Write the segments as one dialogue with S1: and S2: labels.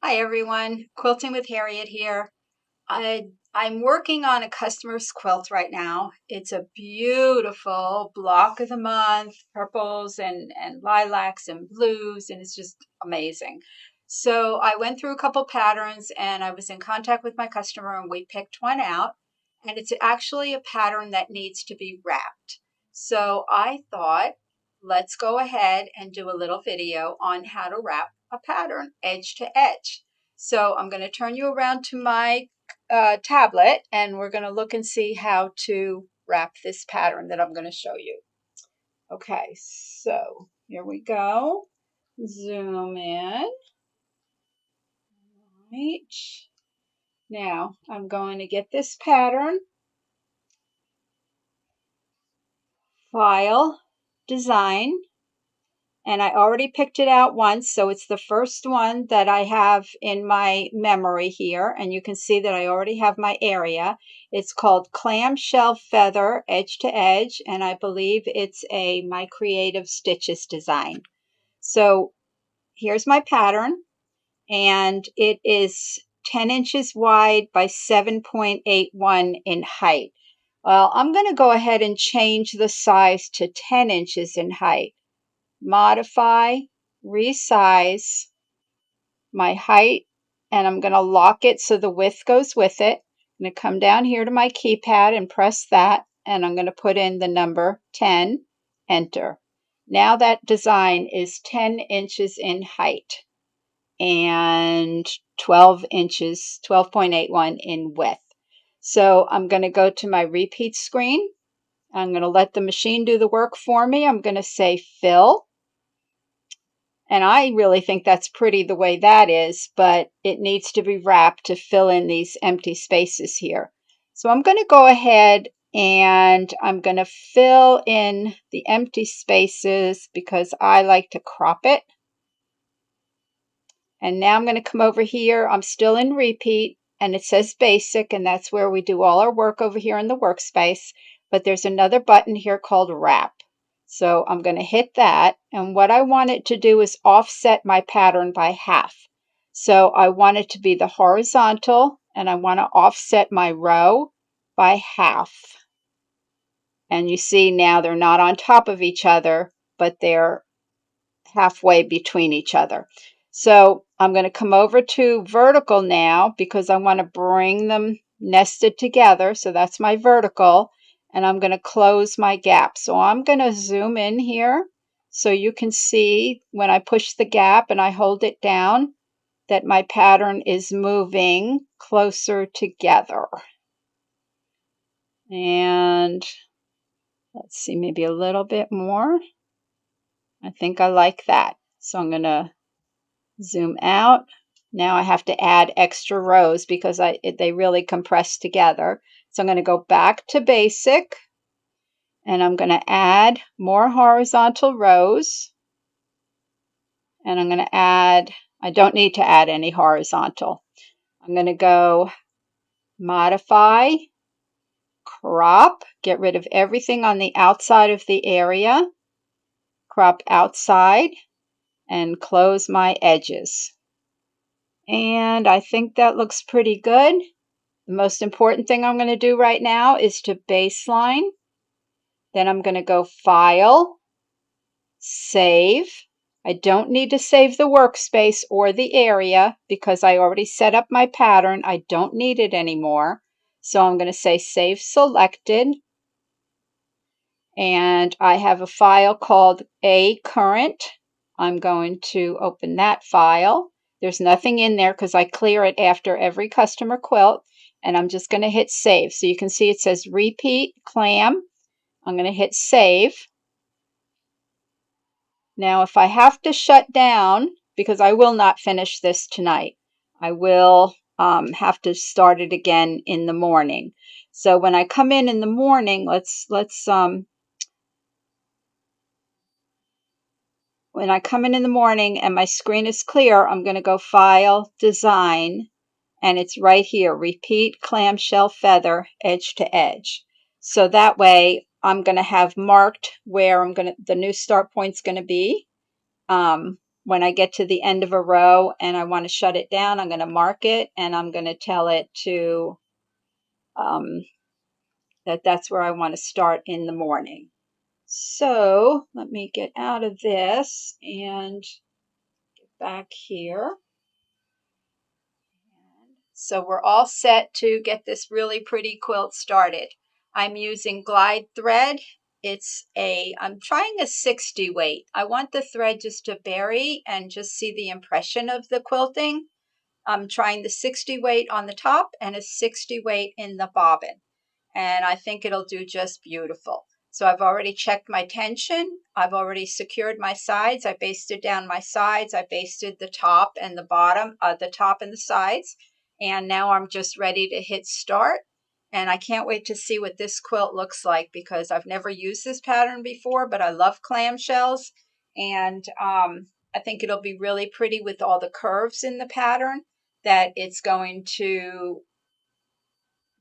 S1: Hi everyone, Quilting with Harriet here. I'm working on a customer's quilt right now. It's a beautiful block of the month, purples and lilacs and blues, and it's just amazing. So I went through a couple patterns and I was in contact with my customer and we picked one out. And it's actually a pattern that needs to be wrapped. So I thought, let's go ahead and do a little video on how to wrap a pattern edge to edge. So I'm going to turn you around to my tablet and we're going to look and see how to wrap this pattern that I'm going to show you. Okay, so here we go. Zoom in. Right. Now I'm going to get this pattern, file, design, and I already picked it out once, so it's the first one that I have in my memory here, and you can see that I already have my area. It's called Clamshell Feather Edge to Edge, and I believe it's a My Creative Stitches design. So here's my pattern, and it is 10 inches wide by 7.81 in height. Well, I'm going to go ahead and change the size to 10 inches in height. Modify, resize my height, and I'm going to lock it so the width goes with it. I'm going to come down here to my keypad and press that, and I'm going to put in the number 10, enter. Now that design is 10 inches in height and 12 inches, 12.81 in width. So I'm going to go to my repeat screen. I'm going to let the machine do the work for me. I'm going to say fill. And I really think that's pretty the way that is, but it needs to be wrapped to fill in these empty spaces here. So I'm going to go ahead and I'm going to fill in the empty spaces because I like to crop it. And now I'm going to come over here. I'm still in repeat and it says basic, and that's where we do all our work over here in the workspace. But there's another button here called wrap. So I'm going to hit that, and what I want it to do is offset my pattern by half. So I want it to be the horizontal, and I want to offset my row by half. And you see now they're not on top of each other, but they're halfway between each other. So I'm going to come over to vertical now because I want to bring them nested together. So that's my vertical. And I'm going to close my gap. So I'm going to zoom in here so you can see when I push the gap and I hold it down that my pattern is moving closer together. And let's see, maybe a little bit more. I think I like that. So I'm going to zoom out. Now I have to add extra rows because they really compress together. So I'm going to go back to basic and I'm going to add more horizontal rows. And I'm going to add, I don't need to add any horizontal. I'm going to go modify, crop, get rid of everything on the outside of the area, crop outside, and close my edges. And I think that looks pretty good. The most important thing I'm going to do right now is to baseline. Then I'm going to go File, Save. I don't need to save the workspace or the area because I already set up my pattern. I don't need it anymore. So I'm going to say Save Selected. And I have a file called A Current. I'm going to open that file. There's nothing in there because I clear it after every customer quilt. And I'm just going to hit save. So you can see it says repeat clam. I'm going to hit save. Now, if I have to shut down, because I will not finish this tonight, I will have to start it again in the morning. So when I come in the morning, when I come in the morning and my screen is clear, I'm going to go File, Design, and it's right here, Repeat Clamshell Feather Edge to Edge. So that way I'm going to have marked where the new start point's going to be. when I get to the end of a row and I want to shut it down, I'm going to mark it and I'm going to tell it to that's where I want to start in the morning. So let me get out of this and get back here. So we're all set to get this really pretty quilt started. I'm using glide thread. I'm trying a 60 weight. I want the thread just to bury and just see the impression of the quilting. I'm trying the 60 weight on the top and a 60 weight in the bobbin. And I think it'll do just beautiful. So I've already checked my tension. I've already secured my sides. I basted down my sides. I basted the top and the bottom, the top and the sides. And now I'm just ready to hit start. And I can't wait to see what this quilt looks like because I've never used this pattern before, but I love clamshells. And I think it'll be really pretty with all the curves in the pattern, that it's going to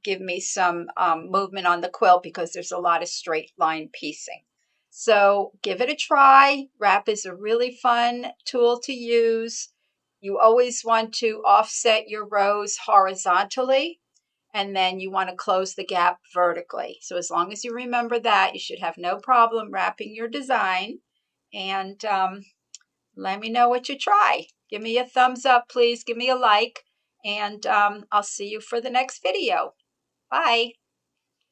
S1: give me some movement on the quilt because there's a lot of straight line piecing. So give it a try. Wrap is a really fun tool to use. You always want to offset your rows horizontally, and then you want to close the gap vertically. So as long as you remember that, you should have no problem wrapping your design. And let me know what you try. Give me a thumbs up, please. Give me a like, and I'll see you for the next video. Bye.